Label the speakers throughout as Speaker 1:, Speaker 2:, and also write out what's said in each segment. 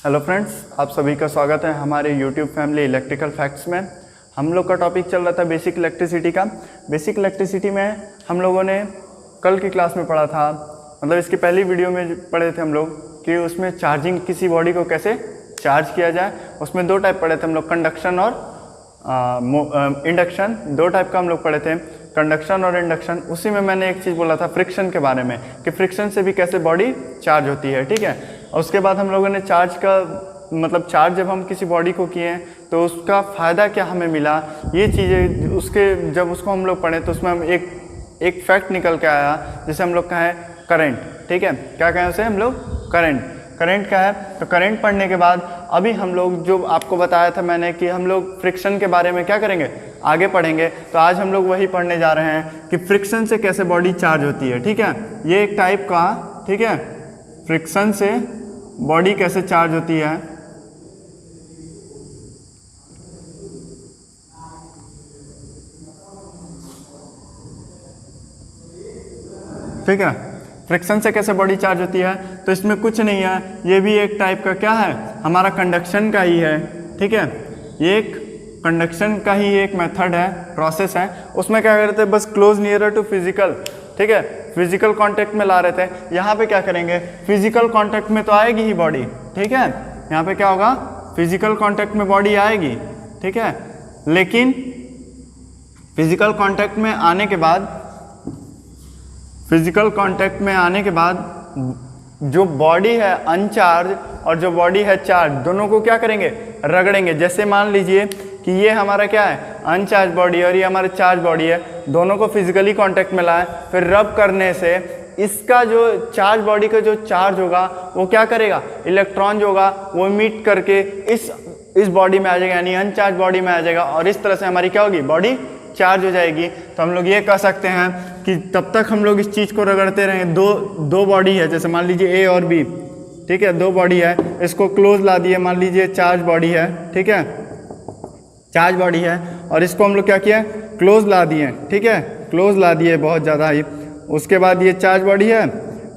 Speaker 1: Hello friends, आप सभी का स्वागत है हमारे यूट्यूब फैमिली इलेक्ट्रिकल फैक्ट्स में। हम लोग का टॉपिक चल रहा था बेसिक इलेक्ट्रिसिटी का। बेसिक इलेक्ट्रिसिटी में हम लोगों ने कल की क्लास में पढ़ा था, मतलब इसकी पहली वीडियो में पढ़े थे हम लोग कि उसमें चार्जिंग किसी बॉडी को कैसे चार्ज किया जाए। उसमें दो टाइप पढ़े थे हम लोग, कंडक्शन और इंडक्शन। दो टाइप का हम लोग पढ़े थे, कंडक्शन और इंडक्शन। उसी में मैंने एक चीज़ बोला था फ्रिक्शन के बारे में कि फ्रिक्शन से भी कैसे बॉडी चार्ज होती है, ठीक है। और उसके बाद हम लोगों ने चार्ज का मतलब चार्ज जब हम किसी बॉडी को किए तो उसका फ़ायदा क्या हमें मिला, ये चीज़ें उसके जब उसको हम लोग पढ़े तो उसमें हम एक फैक्ट निकल के आया जिसे हम लोग कहें करंट, ठीक है। क्या कहें उसे हम लोग करंट का है। तो करंट पढ़ने के बाद अभी हम लोग जो आपको बताया था मैंने कि हम लोग फ्रिक्शन के बारे में क्या करेंगे, आगे पढ़ेंगे। तो आज हम लोग वही पढ़ने जा रहे हैं कि फ्रिक्शन से कैसे बॉडी चार्ज होती है, ठीक है। ये एक टाइप का, ठीक है, फ्रिक्शन से बॉडी कैसे चार्ज होती है। ठीक है, फ्रिक्शन से कैसे बॉडी चार्ज होती है। तो इसमें कुछ नहीं है, ये भी एक टाइप का क्या है, हमारा कंडक्शन का ही है, ठीक है। ये एक कंडक्शन का ही एक मेथड है, प्रोसेस है। उसमें क्या करते हैं, बस क्लोज नियरर टू फिजिकल, ठीक है, फिजिकल कांटेक्ट में ला रहे थे। यहाँ पे क्या करेंगे, फिजिकल कांटेक्ट में तो आएगी ही बॉडी, ठीक है। यहाँ पे क्या होगा, फिजिकल कांटेक्ट में बॉडी आएगी, ठीक है। लेकिन फिजिकल कांटेक्ट में आने के बाद जो बॉडी है अनचार्ज और जो बॉडी है चार्ज, दोनों को क्या करेंगे, रगड़ेंगे। जैसे मान लीजिए कि ये हमारा क्या है, अनचार्ज बॉडी और ये हमारा चार्ज बॉडी है, दोनों को फिजिकली कांटेक्ट में लाए, फिर रब करने से इसका जो चार्ज बॉडी का जो चार्ज होगा वो क्या करेगा, इलेक्ट्रॉन जो होगा वो इमिट करके इस बॉडी में आ जाएगा, यानी अनचार्ज बॉडी में आ जाएगा, और इस तरह से हमारी क्या होगी, बॉडी चार्ज हो जाएगी। तो हम लोग ये कह सकते हैं कि तब तक हम लोग इस चीज़ को रगड़ते रहेंगे। दो बॉडी है, जैसे मान लीजिए ए और बी, ठीक है, दो बॉडी है, इसको क्लोज ला दिए, मान लीजिए चार्ज बॉडी है, ठीक है, चार्ज बॉडी है, और इसको हम लोग क्या किया, क्लोज ला दिए, ठीक है, क्लोज ला दिए बहुत ज़्यादा ही। उसके बाद ये चार्ज बॉडी है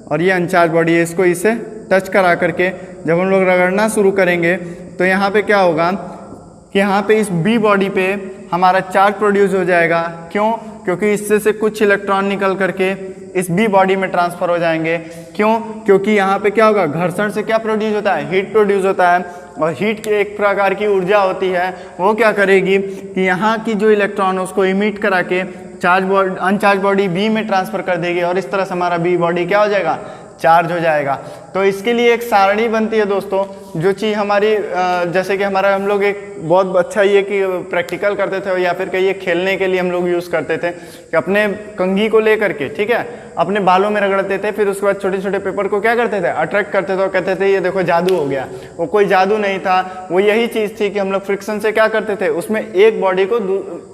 Speaker 1: और ये अनचार्ज बॉडी है, इसको इससे टच करा करके जब हम लोग रगड़ना शुरू करेंगे तो यहाँ पे क्या होगा कि यहाँ पे इस बी बॉडी पे हमारा चार्ज प्रोड्यूस हो जाएगा। क्यों, क्योंकि इससे से कुछ इलेक्ट्रॉन निकल करके इस बी बॉडी में ट्रांसफर हो जाएंगे। क्यों, क्योंकि यहाँ पे क्या होगा, घर्षण से क्या प्रोड्यूस होता है, हीट प्रोड्यूस होता है, और हीट की एक प्रकार की ऊर्जा होती है, वो क्या करेगी कि यहाँ की जो इलेक्ट्रॉन है उसको इमिट करा के अनचार्ज बॉडी बी में ट्रांसफर कर देगी, और इस तरह से हमारा बी बॉडी क्या हो जाएगा, चार्ज हो जाएगा। तो इसके लिए एक सारणी बनती है दोस्तों, जो चीज़ हमारी जैसे कि हमारा हम लोग एक बहुत अच्छा ये कि प्रैक्टिकल करते थे या फिर कहिए खेलने के लिए हम लोग यूज़ करते थे कि अपने कंघी को ले करके, ठीक है, अपने बालों में रगड़ते थे, फिर उसके बाद छोटे छोटे पेपर को क्या करते थे, अट्रैक्ट करते थे और कहते थे ये देखो जादू हो गया। वो कोई जादू नहीं था, वो यही चीज़ थी कि हम लोग फ्रिक्शन से क्या करते थे, उसमें एक बॉडी को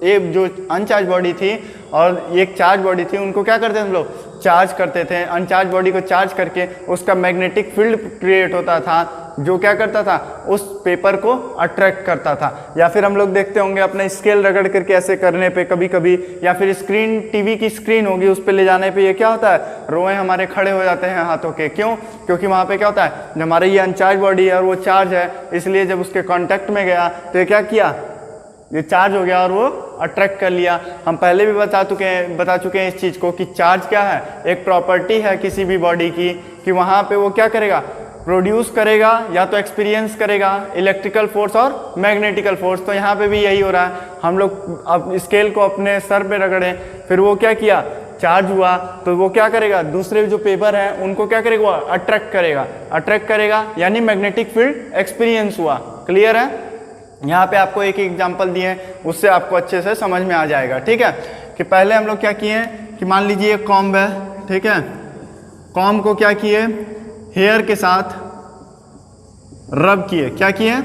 Speaker 1: एक जो अनचार्ज बॉडी थी और एक चार्ज बॉडी थी, उनको क्या करते थे हम लोग, चार्ज करते थे। अनचार्ज बॉडी को चार्ज करके उसका मैग्नेटिक फील्ड क्रिएट होता था, जो क्या करता था, उस पेपर को अट्रैक्ट करता था। या फिर हम लोग देखते होंगे अपने स्केल रगड़ करके ऐसे करने पे कभी कभी, या फिर स्क्रीन, टीवी की स्क्रीन होगी उस पे ले जाने पे ये क्या होता है, रोए हमारे खड़े हो जाते हैं हाथों के। क्यों, क्योंकि वहाँ पे क्या होता है, जो हमारे ये अनचार्ज बॉडी है और वो चार्ज है, इसलिए जब उसके कॉन्टैक्ट में गया तो ये क्या किया, ये चार्ज हो गया और वो अट्रैक्ट कर लिया। हम पहले भी बता चुके हैं इस चीज़ को कि चार्ज क्या है, एक प्रॉपर्टी है किसी भी बॉडी की कि वहाँ पे वो क्या करेगा, प्रोड्यूस करेगा या तो एक्सपीरियंस करेगा इलेक्ट्रिकल फोर्स और मैग्नेटिकल फोर्स। तो यहाँ पे भी यही हो रहा है, हम लोग अब स्केल को अपने सर पे रगड़े, फिर वो क्या किया, चार्ज हुआ, तो वो क्या करेगा, दूसरे जो पेपर हैं उनको क्या करेगा, अट्रैक्ट करेगा, यानी मैग्नेटिक फील्ड एक्सपीरियंस हुआ। क्लियर है, यहाँ पे आपको एक एग्जाम्पल दिए हैं, उससे आपको अच्छे से समझ में आ जाएगा, ठीक है। कि पहले हम लोग क्या किए कि मान लीजिए एक कॉम्ब है, ठीक है, कॉम्ब को क्या किए, हेयर के साथ रब किए, क्या किए,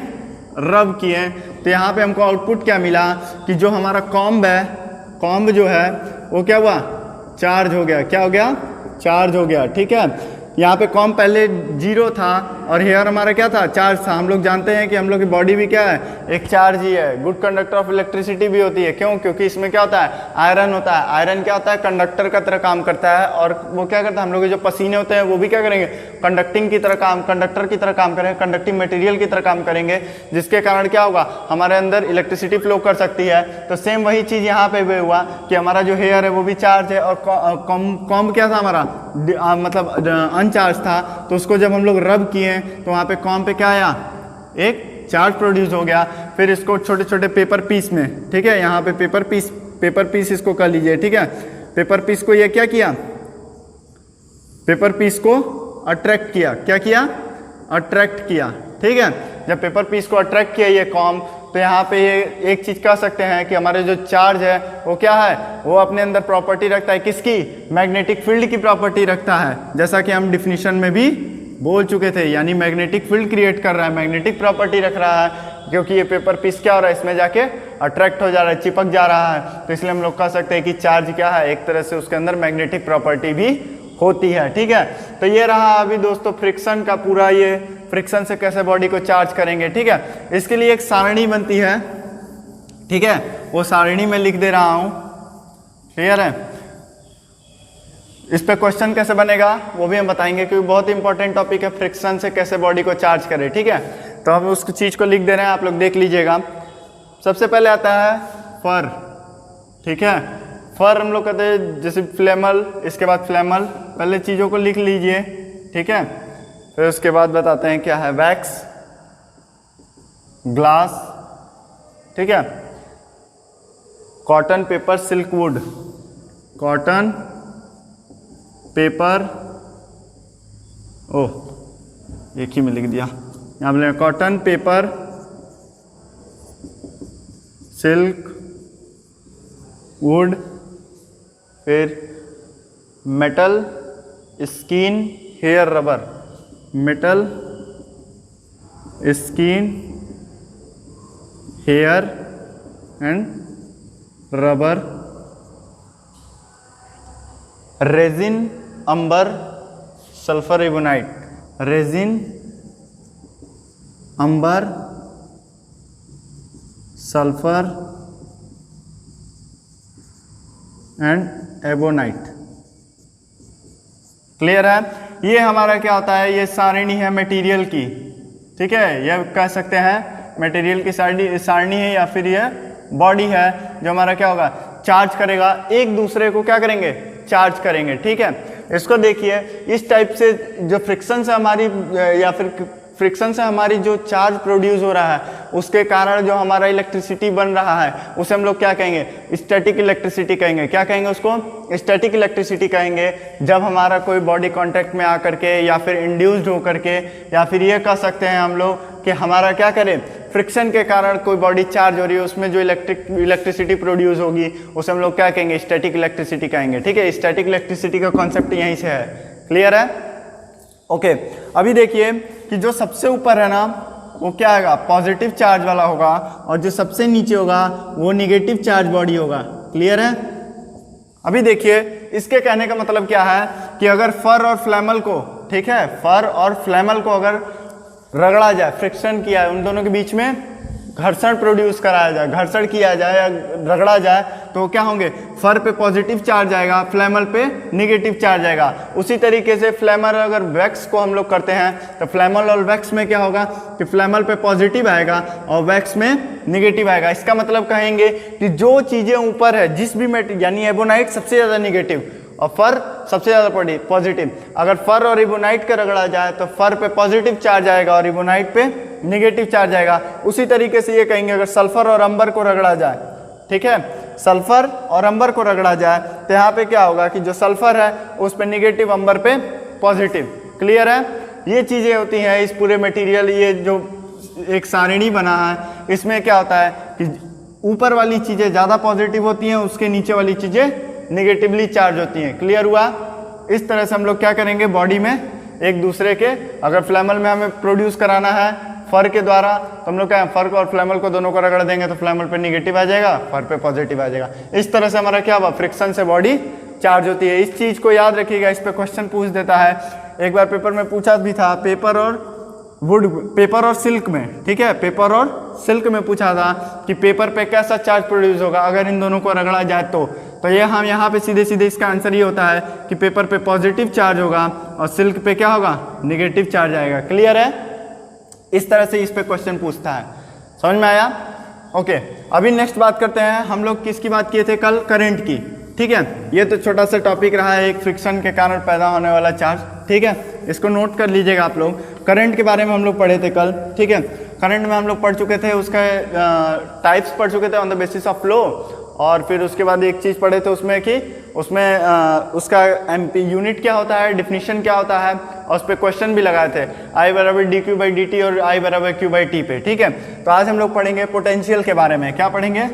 Speaker 1: रब किए। तो यहाँ पे हमको आउटपुट क्या मिला कि जो हमारा कॉम्ब है, कॉम्ब जो है वो क्या हुआ, चार्ज हो गया। क्या हो गया, चार्ज हो गया, ठीक है। यहाँ पे कॉम्ब पहले 0 था, और हेयर हमारा क्या था, चार्ज था। हम लोग जानते हैं कि हम लोग की बॉडी भी क्या है, एक चार्ज ही है। गुड कंडक्टर ऑफ इलेक्ट्रिसिटी भी होती है, क्यों? क्योंकि इसमें क्या होता है, आयरन होता है। आयरन क्या होता है, कंडक्टर का तरह काम करता है, और वो क्या करता है, हम लोग के जो पसीने होते हैं वो भी क्या करेंगे, कंडक्टिंग की तरह काम, कंडक्टर की तरह काम करेंगे, कंडक्टिंग मटेरियल की तरह काम करेंगे, जिसके कारण क्या होगा, हमारे अंदर इलेक्ट्रिसिटी फ्लो कर सकती है। तो सेम वही चीज़ यहाँ पे भी हुआ कि हमारा जो हेयर है वो भी चार्ज है, और कॉम्ब क्या था हमारा, मतलब अनचार्ज था। तो उसको जब हम लोग रब किए तो वहाँ पे कॉम्ब पे क्या आया, एक चार्ज प्रोड्यूस हो गया। फिर इसको छोटे छोटे पेपर पीस में, ठीक है, यहाँ पे पेपर पीस इसको कर लीजिए, ठीक है। पेपर पीस को ये क्या किया, पेपर पीस को अट्रैक्ट किया, क्या किया, अट्रैक्ट किया, ठीक है। जब पेपर पीस को अट्रैक्ट किया ये कॉम्ब, तो यहाँ पे ये एक चीज़ कह सकते हैं कि हमारे जो चार्ज है वो क्या है, वो अपने अंदर प्रॉपर्टी रखता है, किसकी, मैग्नेटिक फील्ड की प्रॉपर्टी रखता है, जैसा कि हम डिफिनीशन में भी बोल चुके थे। यानी मैग्नेटिक फील्ड क्रिएट कर रहा है, मैग्नेटिक प्रॉपर्टी रख रहा है, क्योंकि ये पेपर पीस क्या हो रहा है, इसमें जाके अट्रैक्ट हो जा रहा है, चिपक जा रहा है। तो इसलिए हम लोग कह सकते हैं कि चार्ज क्या है, एक तरह से उसके अंदर मैग्नेटिक प्रॉपर्टी भी होती है, ठीक है। तो ये रहा अभी दोस्तों फ्रिक्शन का पूरा, ये फ्रिक्शन से कैसे बॉडी को चार्ज करेंगे, ठीक है। इसके लिए एक सारणी बनती है, ठीक है, वो सारणी में लिख दे रहा हूं, क्लियर है। इस पे क्वेश्चन कैसे बनेगा वो भी हम बताएंगे, क्योंकि बहुत इंपॉर्टेंट टॉपिक है, फ्रिक्शन से कैसे बॉडी को चार्ज करें, ठीक है। तो हम उस चीज को लिख दे रहे हैं, आप लोग देख लीजिएगा। सबसे पहले आता है फर, ठीक है। फर हम लोग कहते हैं जैसे फ्लेमल, इसके बाद फ्लेमल, पहले चीज़ों को लिख लीजिए, ठीक है। फिर उसके बाद बताते हैं क्या है, वैक्स, ग्लास, ठीक है, cotton, paper, silk wood, cotton, paper, ओह एक ही में लिख दिया, यहाँ बोले कॉटन, पेपर, सिल्क वुड, फिर metal, skin, hair, rubber, metal, skin, hair and rubber, resin, amber, sulphur ebonite, resin, amber, sulphur and ebonite, clear है। ये हमारा क्या होता है, ये सारणी है मटेरियल की, ठीक है, ये कह सकते हैं मटेरियल की सारणी है, या फिर ये बॉडी है जो हमारा क्या होगा, चार्ज करेगा, एक दूसरे को क्या करेंगे, चार्ज करेंगे, ठीक है। इसको देखिए, इस टाइप से जो फ्रिक्शन से हमारी, या फिर फ्रिक्शन से हमारी जो चार्ज प्रोड्यूस हो रहा है, उसके कारण जो हमारा इलेक्ट्रिसिटी बन रहा है, उसे हम लोग क्या कहेंगे, स्टैटिक इलेक्ट्रिसिटी कहेंगे। क्या कहेंगे उसको, स्टैटिक इलेक्ट्रिसिटी कहेंगे। जब हमारा कोई बॉडी कांटेक्ट में आकर के, या फिर इंड्यूस्ड होकर के, या फिर ये कह सकते हैं हम लोग कि हमारा क्या करें, फ्रिक्शन के कारण कोई बॉडी चार्ज हो रही है, उसमें जो इलेक्ट्रिसिटी प्रोड्यूस होगी, उसे हम लोग क्या कहेंगे, स्टैटिक इलेक्ट्रिसिटी कहेंगे, ठीक है। स्टैटिक इलेक्ट्रिसिटी का कॉन्सेप्ट यहीं से है, क्लियर है, ओके। अभी देखिए कि जो सबसे ऊपर है ना वो क्या आएगा, पॉजिटिव चार्ज वाला होगा, और जो सबसे नीचे होगा वो निगेटिव चार्ज बॉडी होगा, क्लियर है। अभी देखिए, इसके कहने का मतलब क्या है कि अगर फर और फ्लैमल को, ठीक है, फर और फ्लैमल को अगर रगड़ा जाए, फ्रिक्शन किया है, उन दोनों के बीच में घर्षण प्रोड्यूस कराया जाए, घर्षण किया जाए या रगड़ा जाए, तो क्या होंगे, फर पे पॉजिटिव चार्ज आएगा, फ्लैमल पे निगेटिव चार्ज आएगा। उसी तरीके से फ्लैमल अगर वैक्स को हम लोग करते हैं, तो फ्लैमल और वैक्स में क्या होगा कि फ्लैमल पे पॉजिटिव आएगा और वैक्स में निगेटिव आएगा। इसका मतलब कहेंगे कि जो चीज़ें ऊपर है, जिस भी मेटेरियल, यानी एबोनाइट सबसे ज़्यादा निगेटिव और फर सबसे ज़्यादा पॉजिटिव। अगर फर और इबोनाइट का रगड़ा जाए तो फर पे पॉजिटिव चार्ज आएगा और इबोनाइट पे निगेटिव चार्ज आएगा। उसी तरीके से ये कहेंगे अगर सल्फर और अंबर को रगड़ा जाए, ठीक है, सल्फर और अंबर को रगड़ा जाए, तो यहाँ पे क्या होगा कि जो सल्फर है उस पे निगेटिव, अंबर पे पॉजिटिव, क्लियर है। ये चीज़ें होती हैं इस पूरे मटेरियल, ये जो एक सारणी बना है, इसमें क्या होता है कि ऊपर वाली चीज़ें ज़्यादा पॉजिटिव होती हैं, उसके नीचे वाली चीज़ें निगेटिवली चार्ज होती हैं, क्लियर हुआ। इस तरह से हम लोग क्या करेंगे, बॉडी में एक दूसरे के, अगर फ्लैमल में हमें प्रोड्यूस कराना है फर के द्वारा, तो हम लोग क्या, फर को और फ्लैमल को दोनों को रगड़ देंगे, तो फ्लैमल पे निगेटिव आ जाएगा, फर पे पॉजिटिव आ जाएगा। इस तरह से हमारा क्या हुआ, फ्रिक्शन से बॉडी चार्ज होती है। इस चीज़ को याद रखिएगा, इस पे क्वेश्चन पूछ देता है। एक बार पेपर में पूछा भी था, पेपर और वुड, पेपर और सिल्क में, ठीक है, पेपर और सिल्क में पूछा था कि पेपर पे कैसा चार्ज प्रोड्यूस होगा अगर इन दोनों को रगड़ा जाए तो ये हम यहाँ पे सीधे सीधे इसका आंसर ये होता है कि पेपर पे पॉजिटिव चार्ज होगा और सिल्क पे क्या होगा, नेगेटिव चार्ज आएगा। क्लियर है? इस तरह से इस पे क्वेश्चन पूछता है। समझ में आया? ओके, अभी नेक्स्ट बात करते हैं। हम लोग किसकी बात किए थे कल? करंट की। ठीक है, ये तो छोटा सा टॉपिक रहा है, एक फ्रिक्शन के कारण पैदा होने वाला चार्ज। ठीक है, इसको नोट कर लीजिएगा आप लोग। करंट के बारे में हम लोग पढ़े थे कल। ठीक है, करंट में हम लोग पढ़ चुके थे, उसका टाइप्स पढ़ चुके थे on the basis of flow, और फिर उसके बाद एक चीज़ पढ़े थे उसमें कि उसका एम्पी यूनिट क्या होता है, डिफिनीशन क्या होता है, और उस पर क्वेश्चन भी लगाए थे I बराबर dq/dt और I बराबर q/t पे। ठीक है, तो आज हम लोग पढ़ेंगे पोटेंशियल के बारे में। क्या पढ़ेंगे?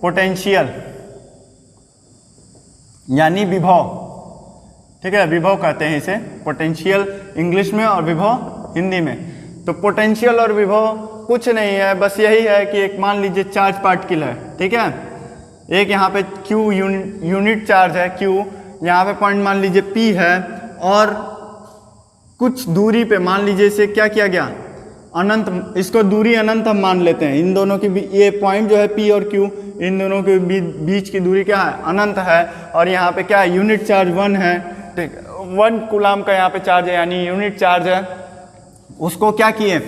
Speaker 1: पोटेंशियल यानी विभव। ठीक है, विभव कहते हैं इसे, पोटेंशियल इंग्लिश में और विभव हिंदी में। तो पोटेंशियल और विभव कुछ नहीं है, बस यही है कि एक मान लीजिए चार्ज पार्टिकल है। ठीक है, एक यहाँ पे Q यूनिट चार्ज है Q, यहाँ पे पॉइंट मान लीजिए P है, और कुछ दूरी पे मान लीजिए इसे क्या किया गया, अनंत, इसको दूरी अनंत हम मान लेते हैं। इन दोनों की ये पॉइंट जो है P और Q, इन दोनों के बीच की दूरी क्या है, अनंत है, और यहाँ पे क्या है, यूनिट चार्ज 1 है। ठीक, 1 कूलम का यहाँ पे चार्ज है, यानी यूनिट चार्ज है। उसको क्या किए,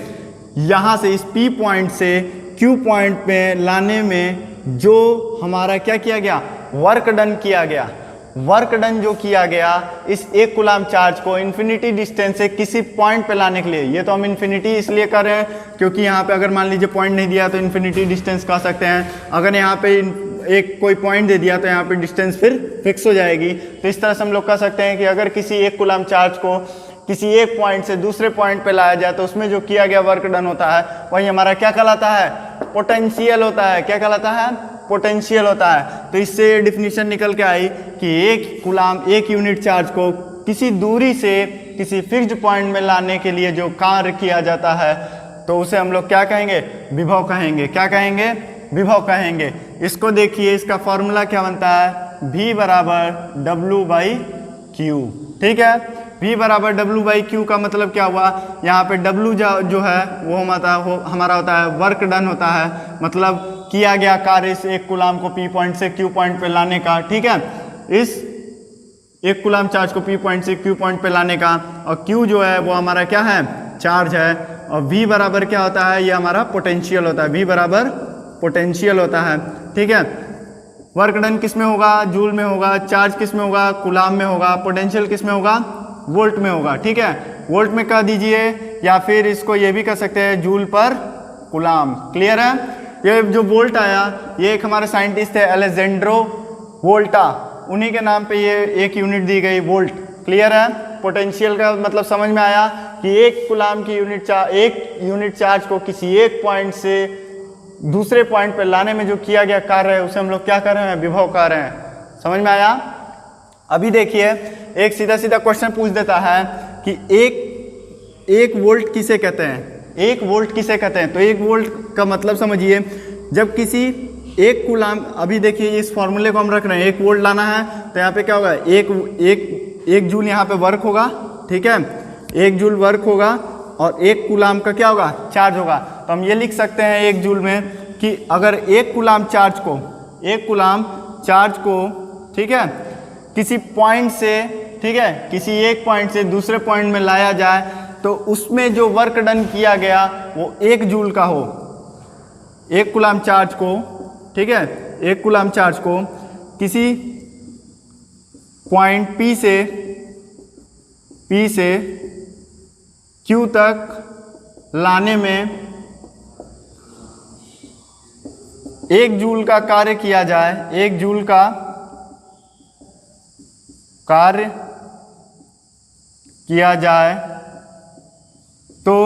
Speaker 1: यहाँ से इस P पॉइंट से Q पॉइंट पे लाने में जो हमारा क्या किया गया, वर्क डन किया गया। वर्क डन जो किया गया इस 1 कूलम चार्ज को इन्फिनिटी डिस्टेंस से किसी पॉइंट पे लाने के लिए, ये तो हम इन्फिनिटी इसलिए कर रहे हैं क्योंकि यहाँ पे अगर मान लीजिए पॉइंट नहीं दिया तो इन्फिनिटी डिस्टेंस कह सकते हैं। अगर यहाँ पे एक कोई पॉइंट दे दिया तो यहाँ पे डिस्टेंस फिर फिक्स हो जाएगी। तो इस तरह से हम लोग कह सकते हैं कि अगर किसी 1 कूलम चार्ज को किसी एक पॉइंट से दूसरे पॉइंट पे लाया जाए तो उसमें जो किया गया वर्क डन होता है वही हमारा क्या कहलाता है, पोटेंशियल होता है। क्या कहलाता है? पोटेंशियल होता है। तो इससे डिफिनीशन निकल के आई कि 1 कूलम, 1 यूनिट चार्ज को किसी दूरी से किसी फिक्स्ड पॉइंट में लाने के लिए जो कार्य किया जाता है तो उसे हम लोग क्या कहेंगे, विभव कहेंगे। क्या कहेंगे? विभव कहेंगे। इसको देखिए, इसका फॉर्मूला क्या बनता है, V बराबर W/Q। ठीक है, V बराबर W/Q का मतलब क्या हुआ, यहाँ पे W जो है वो हमारा होता है वर्क डन होता है, मतलब किया गया कार्य इस 1 कूलम को P पॉइंट से Q पॉइंट पे लाने का। ठीक है, इस 1 कूलम चार्ज को P पॉइंट से Q पॉइंट पे लाने का, और Q जो है वो हमारा क्या है, चार्ज है, और V बराबर क्या होता है, ये हमारा पोटेंशियल होता है। V बराबर पोटेंशियल होता है। ठीक है, वर्क डन किस में होगा, जूल में होगा, चार्ज किस में होगा, कूलम में होगा, पोटेंशियल किस में होगा, वोल्ट में होगा। ठीक है, वोल्ट में कह दीजिए, या फिर इसको ये भी कह सकते हैं जूल पर कूलम। क्लियर है? ये जो वोल्ट आया, ये एक हमारे साइंटिस्ट है अलेजेंड्रो वोल्टा, उन्हीं के नाम पे ये एक यूनिट दी गई, वोल्ट। क्लियर है? पोटेंशियल का मतलब समझ में आया कि 1 कूलम की एक यूनिट चार्ज को किसी एक पॉइंट से दूसरे पॉइंट पे लाने में जो किया गया कार्य है उसे हम लोग क्या कर रहे हैं, विभव कर रहे हैं। समझ में आया? अभी देखिए, एक सीधा सीधा क्वेश्चन पूछ देता है कि एक वोल्ट किसे कहते हैं, 1 वोल्ट किसे कहते हैं। तो 1 वोल्ट का मतलब समझिए, जब किसी 1 कूलम, अभी देखिए इस फॉर्मूले को हम रख रहे हैं, 1 वोल्ट लाना है तो यहाँ पे क्या होगा, एक जूल यहाँ पे वर्क होगा। ठीक है, 1 जूल वर्क होगा और 1 कूलम का क्या होगा, चार्ज होगा। तो हम ये लिख सकते हैं 1 जूल में कि अगर 1 कूलम चार्ज को ठीक है किसी पॉइंट से, ठीक है, किसी एक पॉइंट से दूसरे पॉइंट में लाया जाए तो उसमें जो वर्क डन किया गया वो 1 जूल का हो। 1 कूलम चार्ज को, ठीक है, 1 कूलम चार्ज को किसी पॉइंट P से Q तक लाने में 1 जूल का कार्य किया जाए, 1 जूल का कार्य किया जाए तो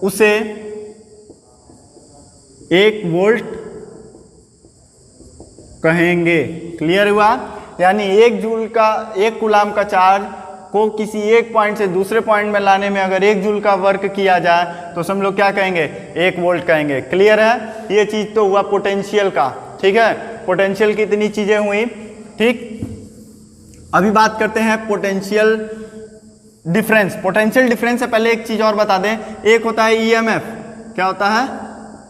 Speaker 1: उसे 1 वोल्ट कहेंगे। क्लियर हुआ? यानी 1 जूल का, 1 कूलम का चार्ज को किसी एक पॉइंट से दूसरे पॉइंट में लाने में अगर 1 जूल का वर्क किया जाए तो हम लोग क्या कहेंगे, 1 वोल्ट कहेंगे। क्लियर है? ये चीज तो हुआ पोटेंशियल का। ठीक है, पोटेंशियल की इतनी चीजें हुई। ठीक, अभी बात करते हैं पोटेंशियल डिफरेंस। पोटेंशियल डिफरेंस से पहले एक चीज और बता दें, एक होता है ईएमएफ। क्या होता है?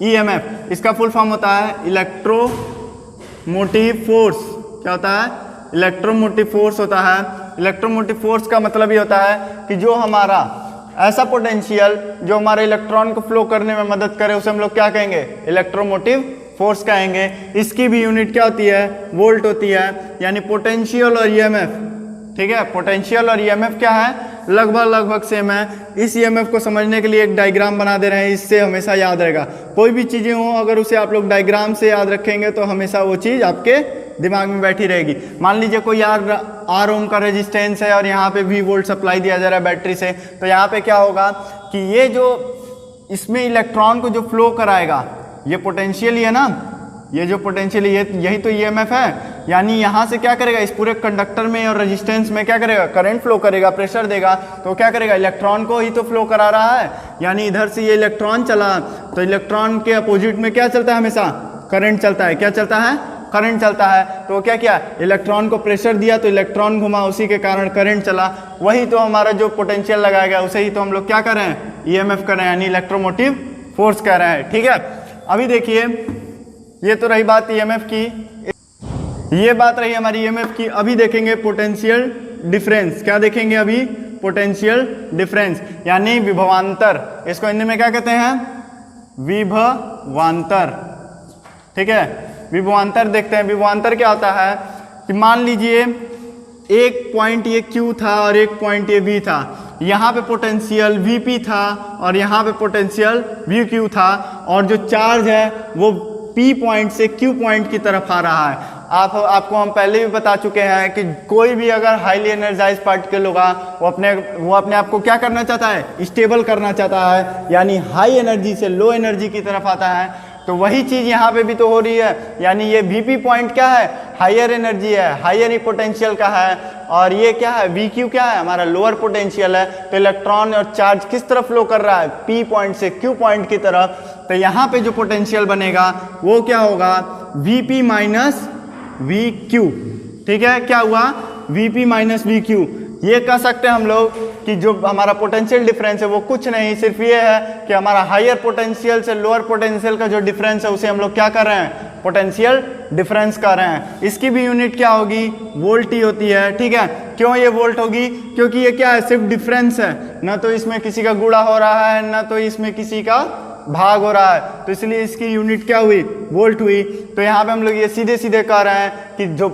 Speaker 1: ईएमएफ। इसका फुल फॉर्म होता है इलेक्ट्रोमोटिव फोर्स। क्या होता है? इलेक्ट्रोमोटिव फोर्स होता है। इलेक्ट्रोमोटिव फोर्स का मतलब ये होता है कि जो हमारा ऐसा पोटेंशियल जो हमारे इलेक्ट्रॉन को फ्लो करने में मदद करे उसे हम लोग क्या कहेंगे? इलेक्ट्रोमोटिव फोर्स कहेंगे। इसकी भी यूनिट क्या होती है? वोल्ट होती है। यानी पोटेंशियल और ईएमएफ, ठीक है, पोटेंशियल और ईएमएफ क्या है? लगभग सेम है। इस ईएमएफ को समझने के लिए एक डायग्राम बना दे रहे हैं, इससे हमेशा याद रहेगा। कोई भी चीज़ें हो अगर उसे आप लोग डायग्राम से याद रखेंगे तो हमेशा वो चीज़ आपके दिमाग में बैठी रहेगी। मान लीजिए कोई आर ओम का रेजिस्टेंस है और यहाँ पे V वोल्ट सप्लाई दिया जा रहा है बैटरी से, तो यहाँ पे क्या होगा कि ये जो इसमें इलेक्ट्रॉन को जो फ्लो कराएगा ये पोटेंशियल ही है ना, ये जो पोटेंशियल यही तो ईएमएफ है। यानी यहाँ से क्या करेगा? इस पूरे कंडक्टर में और रेजिस्टेंस में क्या करेगा? करंट फ्लो करेगा, प्रेशर देगा, तो क्या करेगा? इलेक्ट्रॉन को ही तो फ्लो करा रहा है। यानी इधर से ये इलेक्ट्रॉन चला तो इलेक्ट्रॉन के अपोजिट में क्या चलता है? हमेशा करंट चलता है। क्या चलता है? करंट चलता है। तो क्या किया? इलेक्ट्रॉन को प्रेशर दिया तो इलेक्ट्रॉन घुमा, उसी के कारण करंट चला। वही तो हमारा जो पोटेंशियल लगाया गया उसे ही तो हम लोग क्या कर रहे हैं? ईएमएफ कर रहे हैं, यानी इलेक्ट्रोमोटिव फोर्स कह रहे हैं। ठीक है, अभी देखिए ये तो रही बात ईएमएफ की, ये बात रही हमारी ईएमएफ की। अभी देखेंगे पोटेंशियल डिफरेंस। क्या देखेंगे अभी? पोटेंशियल डिफरेंस यानी विभवांतर। इसको हिंदी में क्या कहते हैं? विभवांतर। ठीक है, विभवांतर देखते हैं। विभवांतर क्या होता है कि मान लीजिए एक पॉइंट ये Q था और एक पॉइंट ये V था। यहाँ पे पोटेंशियल Vp था और यहाँ पे पोटेंशियल Vq था, और जो चार्ज है वो P पॉइंट से Q पॉइंट की तरफ आ रहा है। आपको हम पहले भी बता चुके हैं कि कोई भी अगर हाईली एनर्जाइज पार्टिकल होगा वो अपने आप को क्या करना चाहता है? स्टेबल करना चाहता है, यानी हाई एनर्जी से लो एनर्जी की तरफ आता है। तो वही चीज़ यहाँ पे भी तो हो रही है। यानी ये Vp पॉइंट क्या है? हायर एनर्जी है, हायर ही पोटेंशियल का है, और ये क्या है? Vq क्या है? हमारा लोअर पोटेंशियल है। तो इलेक्ट्रॉन और चार्ज किस तरफ फ्लो कर रहा है? P पॉइंट से Q पॉइंट की तरफ। तो यहाँ पे जो पोटेंशियल बनेगा वो क्या होगा? Vp minus Vq। ठीक है, क्या हुआ? Vp minus Vq। ये कह सकते हैं हम लोग कि जो हमारा पोटेंशियल डिफरेंस है वो कुछ नहीं, सिर्फ ये है कि हमारा हायर पोटेंशियल से लोअर पोटेंशियल का जो डिफरेंस है उसे हम लोग क्या कर रहे हैं? पोटेंशियल डिफरेंस कर रहे हैं। इसकी भी यूनिट क्या होगी? वोल्ट ही होती है। ठीक है, क्यों ये वोल्ट होगी? क्योंकि ये क्या है? सिर्फ डिफरेंस है, ना तो इसमें किसी का गुणा हो रहा है ना तो इसमें किसी का भाग हो रहा है, तो इसलिए इसकी यूनिट क्या हुई? वोल्ट हुई। तो यहाँ पे हम लोग ये सीधे सीधे कह रहे हैं कि जो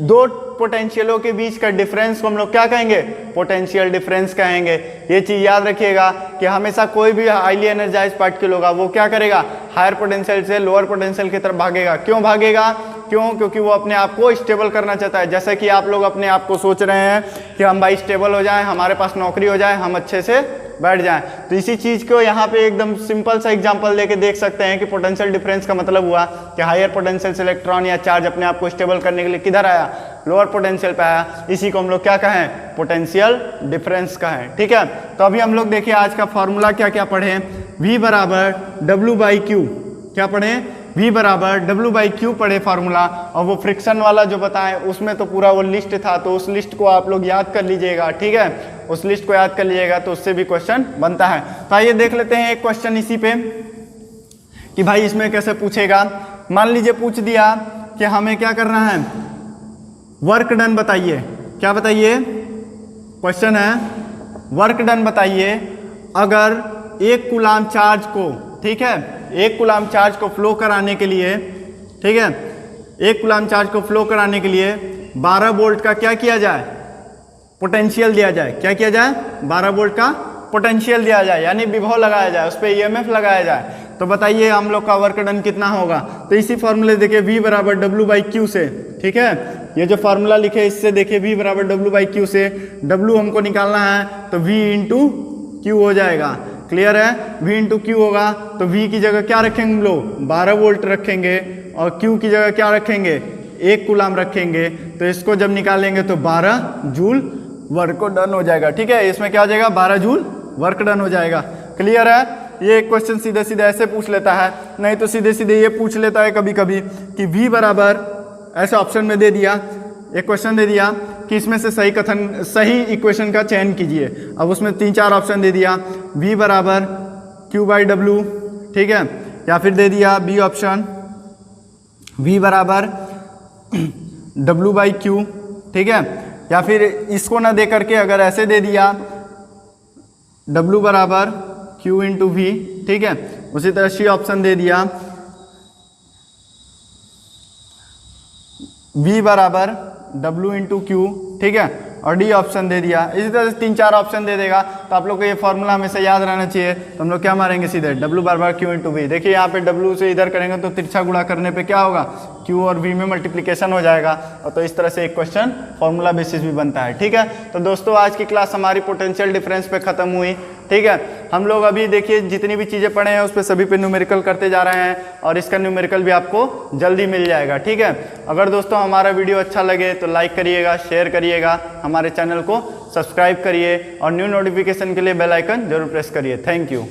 Speaker 1: दो पोटेंशियलों के बीच का डिफरेंस को हम लोग क्या कहेंगे? पोटेंशियल डिफरेंस कहेंगे। ये चीज़ याद रखिएगा कि हमेशा कोई भी हाईली एनर्जाइज पार्टिकल होगा वो क्या करेगा? हायर पोटेंशियल से लोअर पोटेंशियल की तरफ भागेगा। क्यों भागेगा? क्योंकि वो अपने आप को स्टेबल करना चाहता है। जैसे कि आप लोग अपने आप को सोच रहे हैं कि हम भाई स्टेबल हो जाएं, हमारे पास नौकरी हो जाए, हम अच्छे से बैठ जाएं। तो इसी चीज़ को यहाँ पे एकदम सिंपल सा एग्जांपल लेके देख सकते हैं कि पोटेंशियल डिफरेंस का मतलब हुआ कि हायर पोटेंशियल से इलेक्ट्रॉन या चार्ज अपने आप को स्टेबल करने के लिए किधर आया? लोअर पोटेंशियल पे आया। इसी को हम लोग क्या कहें? पोटेंशियल डिफरेंस कहें। ठीक है, तो अभी हम लोग देखिए आज का फॉर्मूला क्या क्या पढ़े। V बराबर W/Q। क्या पढ़े? V बराबर W/Q पढ़े फार्मूला, और वो फ्रिक्शन वाला जो बताएं उसमें तो पूरा वो लिस्ट था, तो उस लिस्ट को आप लोग याद कर लीजिएगा। ठीक है, उस लिस्ट को याद कर लीजिएगा तो उससे भी क्वेश्चन बनता है। तो आइए देख लेते हैं एक क्वेश्चन इसी पे कि भाई इसमें कैसे पूछेगा। मान लीजिए पूछ दिया कि हमें क्या करना है? वर्क डन बताइए। क्या बताइए? क्वेश्चन है वर्क डन बताइए अगर 1 कूलाम चार्ज को, ठीक है, 1 कूलाम चार्ज को फ्लो कराने के लिए, ठीक है, 1 कूलाम चार्ज को फ्लो कराने के लिए 12 वोल्ट का क्या किया जाए? पोटेंशियल दिया जाए। क्या किया जाए? 12 वोल्ट का पोटेंशियल दिया जाए, यानी विभव लगाया जाए, उस पर ईएमएफ लगाया जाए। तो बताइए हम लोग का वर्क डन कितना होगा? तो इसी फॉर्मूले देखिए V बराबर W/Q से। ठीक है, ये जो फार्मूला लिखे इससे देखिए V बराबर W/Q से। W हमको निकालना है तो V इंटू Q हो जाएगा। क्लियर है? V इंटू Q होगा तो V की जगह क्या रखेंगे हम लोग? 12 वोल्ट रखेंगे, और Q की जगह क्या रखेंगे? 1 कूलाम रखेंगे। तो इसको जब निकालेंगे तो 12 जूल वर्क डन हो जाएगा। ठीक है, इसमें क्या हो जाएगा? 12 जूल वर्क डन हो जाएगा। क्लियर है? ये क्वेश्चन सीधे सीधे ऐसे पूछ लेता है, नहीं तो सीधे सीधे ये पूछ लेता है कभी कभी कि V बराबर, ऐसे ऑप्शन में दे दिया एक क्वेश्चन दे दिया कि इसमें से सही इक्वेशन का चयन कीजिए। अब उसमें 3-4 ऑप्शन दे दिया, v बराबर Q/W, ठीक है, या फिर दे दिया बी ऑप्शन v बराबर W/Q, ठीक है, या फिर इसको ना दे करके अगर ऐसे दे दिया W बराबर Q/V, ठीक है, उसी तरह सी ऑप्शन दे दिया V बराबर W/Q, ठीक है, और डी ऑप्शन दे दिया। इसी तरह से 3-4 ऑप्शन दे देगा तो आप लोग को ये फॉर्मूला हमेशा याद रहना चाहिए। तो हम लोग क्या मारेंगे सीधे W बराबर Q/V। देखिए यहाँ पे W से इधर करेंगे तो तिरछा गुणा करने पे क्या होगा, Q और V में मल्टीप्लिकेशन हो जाएगा, और तो इस तरह से एक क्वेश्चन फॉर्मूला बेसिस भी बनता है। ठीक है, तो दोस्तों आज की क्लास हमारी पोटेंशियल डिफरेंस पे खत्म हुई। ठीक है, हम लोग अभी देखिए जितनी भी चीज़ें पढ़े हैं उस पर सभी पे न्यूमेरिकल करते जा रहे हैं, और इसका न्यूमेरिकल भी आपको जल्दी मिल जाएगा। ठीक है, अगर दोस्तों हमारा वीडियो अच्छा लगे तो लाइक करिएगा, शेयर करिएगा, हमारे चैनल को सब्सक्राइब करिए और न्यू नोटिफिकेशन के लिए बेल आइकन जरूर प्रेस करिए। Thank you.